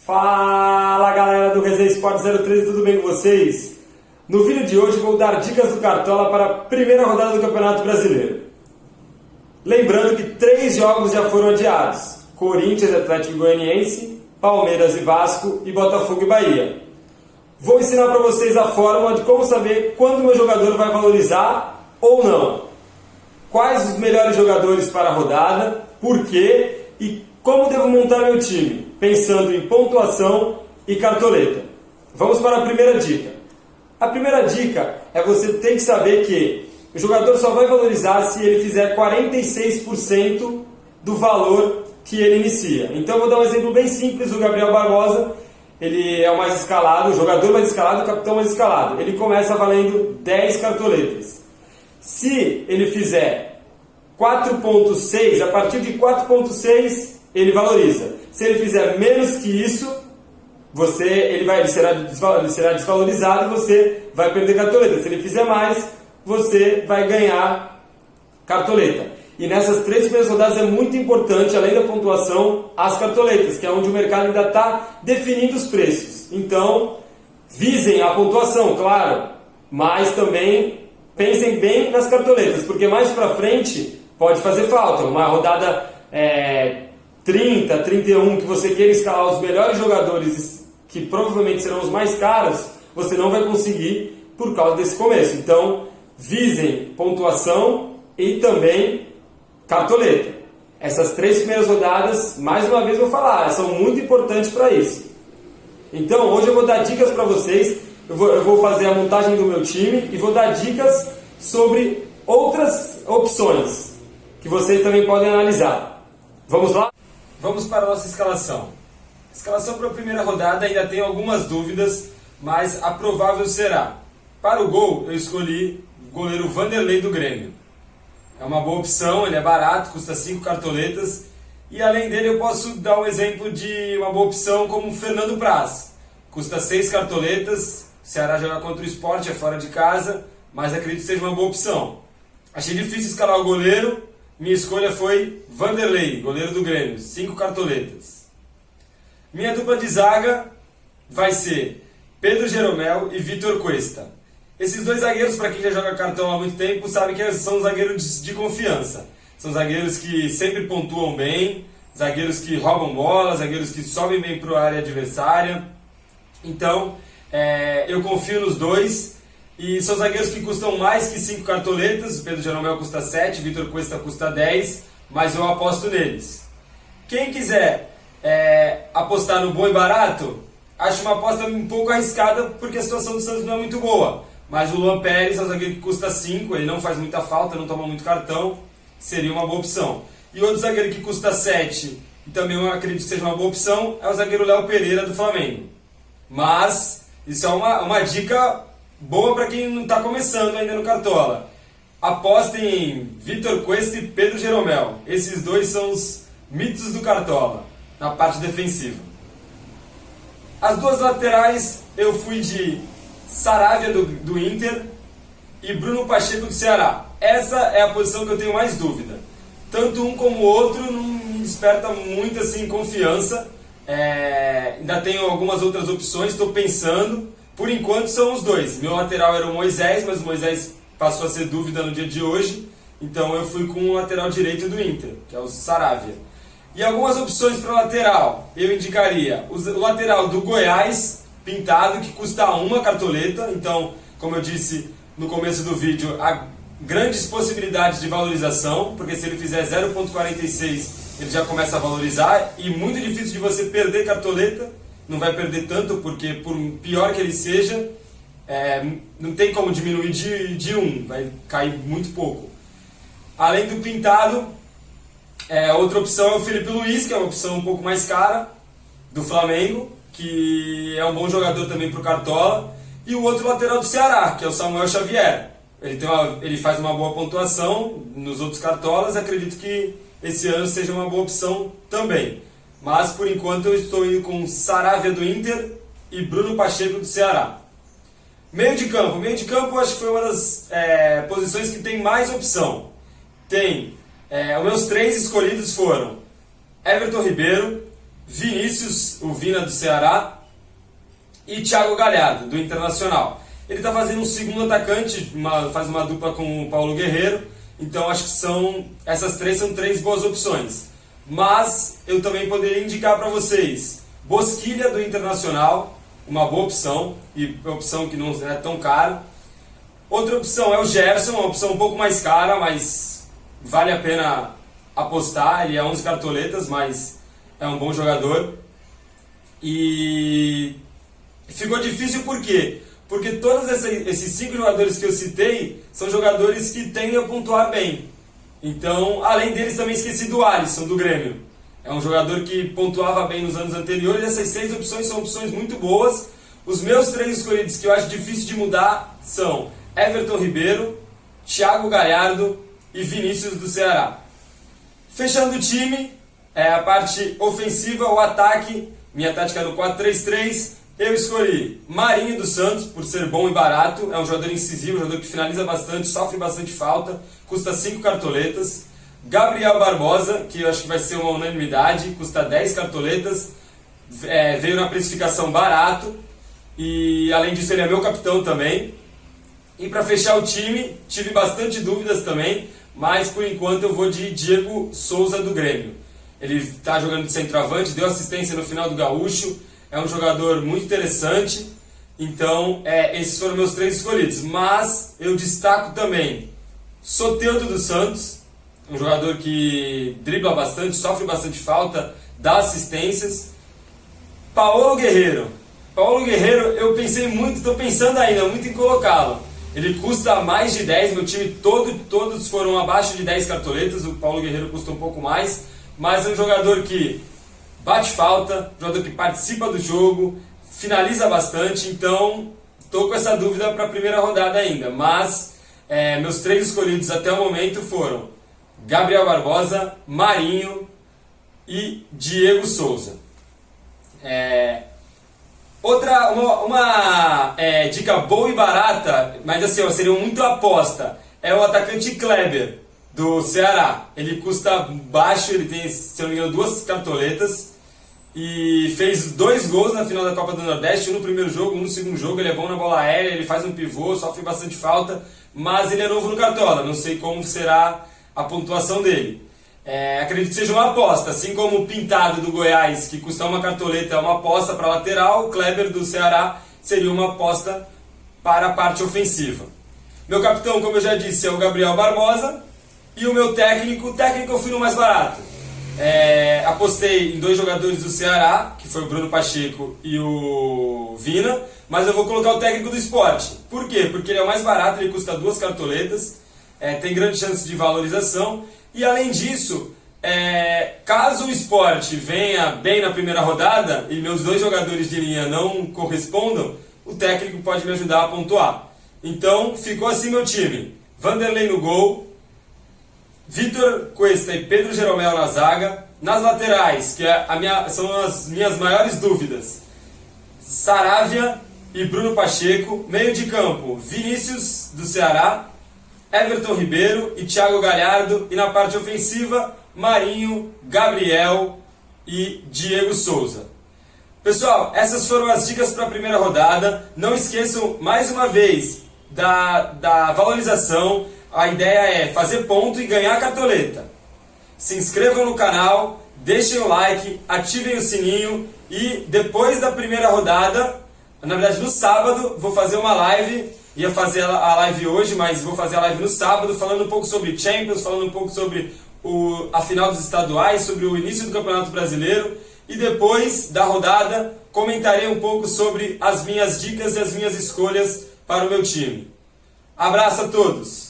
Fala galera do Resenha Sport 03, tudo bem com vocês? No vídeo de hoje vou dar dicas do Cartola para a primeira rodada do Campeonato Brasileiro. Lembrando que 3 jogos já foram adiados: Corinthians, Atlético Goianiense, Palmeiras e Vasco e Botafogo e Bahia. Vou ensinar para vocês a fórmula de como saber quando o meu jogador vai valorizar ou não. Quais os melhores jogadores para a rodada, por quê e como devo montar meu time, pensando em pontuação e cartoleta. Vamos para a primeira dica. A primeira dica é você ter que saber que o jogador só vai valorizar se ele fizer 46% do valor que ele inicia. Então eu vou dar um exemplo bem simples. O Gabriel Barbosa, ele é o mais escalado, o jogador mais escalado, o capitão mais escalado. Ele começa valendo 10 cartoletas. Se ele fizer 4.6, a partir de 4.6 ele valoriza. Se ele fizer menos que isso, ele será desvalorizado e você vai perder cartoleta. Se ele fizer mais, você vai ganhar cartoleta. E nessas 3 primeiras rodadas é muito importante, além da pontuação, as cartoletas, que é onde o mercado ainda está definindo os preços. Então, visem a pontuação, claro, mas também pensem bem nas cartoletas, porque mais pra frente pode fazer falta. Uma rodada 30, 31, que você queira escalar os melhores jogadores, que provavelmente serão os mais caros, você não vai conseguir por causa desse começo. Então, visem pontuação e também cartoleta. Essas 3 primeiras rodadas, mais uma vez vou falar, são muito importantes para isso. Então, hoje eu vou dar dicas para vocês, eu vou fazer a montagem do meu time e vou dar dicas sobre outras opções que vocês também podem analisar. Vamos lá? Vamos para a nossa escalação. A escalação para a primeira rodada ainda tem algumas dúvidas, mas a provável será: para o gol, eu escolhi o goleiro Vanderlei do Grêmio. É uma boa opção, ele é barato, custa 5 cartoletas. E além dele eu posso dar um exemplo de uma boa opção como o Fernando Praz. Custa 6 cartoletas, o Ceará joga contra o Sport, é fora de casa, mas acredito que seja uma boa opção. Achei difícil escalar o goleiro, minha escolha foi Vanderlei, goleiro do Grêmio, 5 cartoletas. Minha dupla de zaga vai ser Pedro Jeromel e Vitor Cuesta. Esses 2 zagueiros, para quem já joga cartão há muito tempo, sabe que são zagueiros de confiança. São zagueiros que sempre pontuam bem, zagueiros que roubam bola, zagueiros que sobem bem para a área adversária. Então, eu confio nos 2. E são zagueiros que custam mais que 5 cartoletas. O Pedro Jeromel custa 7, Vitor Cuesta custa 10, mas eu aposto neles. Quem quiser apostar no bom e barato, acho uma aposta um pouco arriscada porque a situação do Santos não é muito boa. Mas o Luan Pérez é um zagueiro que custa 5, ele não faz muita falta, não toma muito cartão, seria uma boa opção. E outro zagueiro que custa 7, e também eu acredito que seja uma boa opção, é o zagueiro Léo Pereira do Flamengo. Mas isso é uma dica boa para quem não está começando ainda no Cartola. Apostem em Vitor Cuesta e Pedro Jeromel. Esses 2 são os mitos do Cartola, na parte defensiva. As 2 laterais eu fui de Saravia do Inter e Bruno Pacheco do Ceará. Essa é a posição que eu tenho mais dúvida. Tanto um como o outro não me desperta muito assim, confiança. Ainda tenho algumas outras opções, estou pensando. Por enquanto são os 2. Meu lateral era o Moisés, mas o Moisés passou a ser dúvida no dia de hoje. Então eu fui com o lateral direito do Inter, que é o Saravia. E algumas opções para lateral. Eu indicaria o lateral do Goiás, pintado, que custa 1 cartoleta. Então, como eu disse no começo do vídeo, há grandes possibilidades de valorização, porque se ele fizer 0.46, ele já começa a valorizar. E muito difícil de você perder cartoleta. Não vai perder tanto, porque por pior que ele seja, não tem como diminuir de 1, vai cair muito pouco. Além do pintado, outra opção é o Felipe Luiz, que é uma opção um pouco mais cara, do Flamengo, que é um bom jogador também para o Cartola. E o outro lateral do Ceará, que é o Samuel Xavier. Ele faz uma boa pontuação nos outros Cartolas, acredito que esse ano seja uma boa opção também. Mas, por enquanto, eu estou indo com Saravia do Inter e Bruno Pacheco do Ceará. Meio de campo. Meio de campo, acho que foi uma das posições que tem mais opção. Os meus 3 escolhidos foram Everton Ribeiro, Vinícius, o Vina do Ceará, e Thiago Galhardo, do Internacional. Ele está fazendo um segundo atacante, faz uma dupla com o Paulo Guerreiro, então acho que essas três são três boas opções. Mas eu também poderia indicar para vocês Bosquilha do Internacional, uma boa opção, e uma opção que não é tão cara. Outra opção é o Gerson, uma opção um pouco mais cara, mas vale a pena apostar. Ele é 11 cartoletas, mas é um bom jogador. E ficou difícil por quê? Porque todos esses 5 jogadores que eu citei são jogadores que tendem a pontuar bem. Então, além deles, também esqueci do Alisson, do Grêmio. É um jogador que pontuava bem nos anos anteriores. Essas 6 opções são opções muito boas. Os meus 3 escolhidos que eu acho difícil de mudar são Everton Ribeiro, Thiago Galhardo e Vinícius do Ceará. Fechando o time, a parte ofensiva, o ataque, minha tática no 4-3-3, eu escolhi Marinho dos Santos, por ser bom e barato, é um jogador incisivo, um jogador que finaliza bastante, sofre bastante falta, custa 5 cartoletas. Gabriel Barbosa, que eu acho que vai ser uma unanimidade, custa 10 cartoletas, veio na precificação barato, e além disso ele é meu capitão também. E para fechar o time, tive bastante dúvidas também, mas por enquanto eu vou de Diego Souza do Grêmio. Ele está jogando de centroavante, deu assistência no final do Gaúcho, é um jogador muito interessante, então esses foram meus 3 escolhidos. Mas eu destaco também Soteldo dos Santos, um jogador que dribla bastante, sofre bastante falta, dá assistências. Paulo Guerreiro. Paulo Guerreiro, eu pensei muito, estou pensando ainda muito em colocá-lo. Ele custa mais de 10, meu time todos foram abaixo de 10 cartoletas, o Paulo Guerreiro custa um pouco mais, mas é um jogador que bate falta, jogador que participa do jogo, finaliza bastante, então estou com essa dúvida para a primeira rodada ainda. Mas meus 3 escolhidos até o momento foram Gabriel Barbosa, Marinho e Diego Souza. Uma dica boa e barata, mas assim, seria muito aposta, é o atacante Kleber, do Ceará. Ele custa baixo, ele tem, se não me engano, 2 cartoletas e fez 2 gols na final da Copa do Nordeste, um no primeiro jogo, um no segundo jogo. Ele é bom na bola aérea, ele faz um pivô, sofre bastante falta, mas ele é novo no Cartola, não sei como será a pontuação dele. Acredito que seja uma aposta, assim como o Pintado do Goiás, que custa 1 cartoleta, é uma aposta para lateral, o Kleber do Ceará seria uma aposta para a parte ofensiva. Meu capitão, como eu já disse, é o Gabriel Barbosa, e o meu técnico eu fui no mais barato. Apostei em 2 jogadores do Ceará, que foi o Bruno Pacheco e o Vina, mas eu vou colocar o técnico do Sport. Por quê? Porque ele é o mais barato, ele custa 2 cartoletas, tem grande chance de valorização. E além disso, caso o Sport venha bem na primeira rodada e meus 2 jogadores de linha não correspondam, o técnico pode me ajudar a pontuar. Então ficou assim meu time: Vanderlei no gol, Vitor Cuesta e Pedro Jeromel na zaga. Nas laterais, que são as minhas maiores dúvidas, Saravia e Bruno Pacheco. Meio de campo, Vinícius do Ceará, Everton Ribeiro e Thiago Galhardo. E na parte ofensiva, Marinho, Gabriel e Diego Souza. Pessoal, essas foram as dicas para a primeira rodada. Não esqueçam, mais uma vez, da valorização. A ideia é fazer ponto e ganhar a cartoleta. Se inscrevam no canal, deixem o like, ativem o sininho e depois da primeira rodada, na verdade no sábado, vou fazer uma live. Ia fazer a live hoje, mas vou fazer a live no sábado, falando um pouco sobre Champions, falando um pouco sobre a final dos estaduais, sobre o início do Campeonato Brasileiro. E depois da rodada, comentarei um pouco sobre as minhas dicas e as minhas escolhas para o meu time. Abraço a todos!